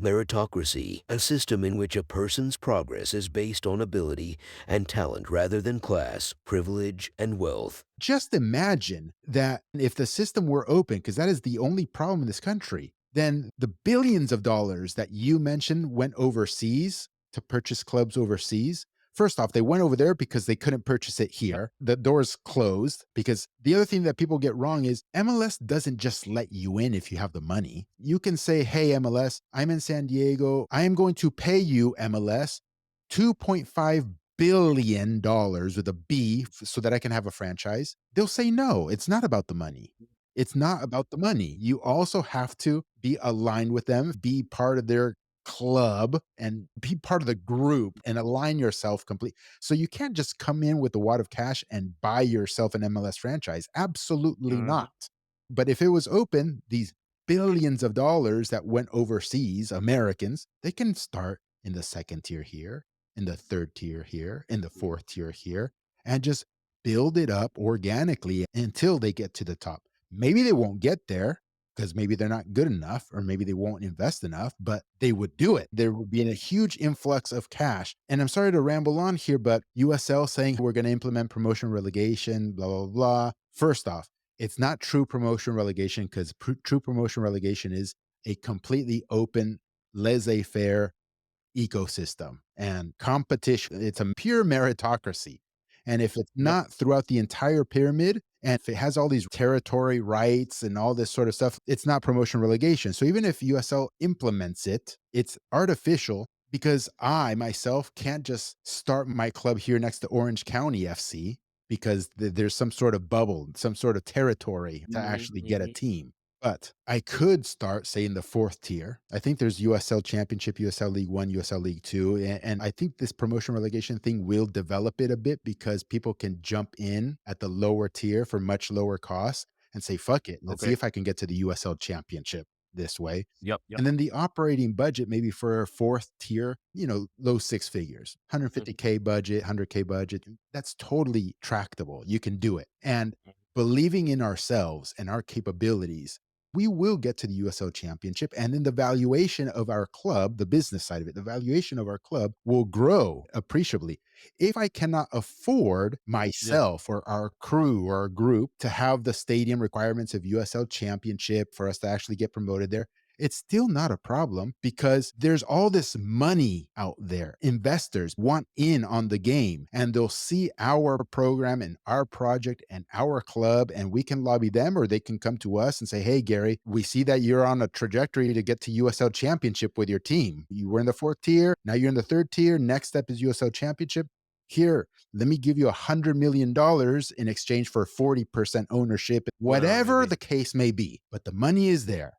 Meritocracy, a system in which a person's progress is based on ability and talent rather than class, privilege, and wealth. Just imagine that if the system were open, because that is the only problem in this country, then the billions of dollars that you mentioned went overseas to purchase clubs overseas. First off, they went over there because they couldn't purchase it Yep. here. The doors closed because the other thing that people get wrong is MLS doesn't just let you in if you have the money. You can say, hey, MLS, I'm in San Diego. I am going to pay you, MLS, $2.5 billion with a B so that I can have a franchise. They'll say, no, it's not about the money. It's not about the money. You also have to be aligned with them, be part of their club and be part of the group and align yourself complete. So you can't just come in with a wad of cash and buy yourself an MLS franchise. Absolutely Mhm. not. But if it was open, these billions of dollars that went overseas, Americans, they can start in the second tier here, in the third tier here, in the fourth tier here, and just build it up organically until they get to the top. Maybe they won't get there because maybe they're not good enough or maybe they won't invest enough, but they would do it. There would be a huge influx of cash. And I'm sorry to ramble on here, but USL saying we're going to implement promotion relegation, blah, blah, blah. First off, it's not true promotion relegation because true promotion relegation is a completely open, laissez faire ecosystem and competition. It's a pure meritocracy. And if it's Yep. not throughout the entire pyramid, and if it has all these territory rights and all this sort of stuff, it's not promotion relegation. So even if USL implements it, it's artificial because I myself can't just start my club here next to Orange County FC because there's some sort of bubble, some sort of territory to Mhm, actually get a mhm. team. But I could start, say, in the fourth tier. I think there's USL Championship, USL League One, USL League Two. And I think this promotion relegation thing will develop it a bit because people can jump in at the lower tier for much lower costs and say, fuck it, let's see Okay. if I can get to the USL Championship this way. Yep, yep. And then the operating budget, maybe for a fourth tier, low six figures, Mhm, 150K budget, 100K budget. That's totally tractable. You can do it. And mhm. believing in ourselves and our capabilities, we will get to the USL Championship. And then the valuation of our club, the business side of it, the valuation of our club will grow appreciably. If I cannot afford Yeah. myself or our crew or our group to have the stadium requirements of USL Championship for us to actually get promoted there, it's still not a problem because there's all this money out there. Investors want in on the game and they'll see our program and our project and our club, and we can lobby them or they can come to us and say, hey, Gary, we see that you're on a trajectory to get to USL Championship with your team. You were in the fourth tier. Now you're in the third tier. Next step is USL Championship. Here, let me give you $100 million in exchange for 40% ownership, Whatever it may whatever be. the case may be. But the money is there.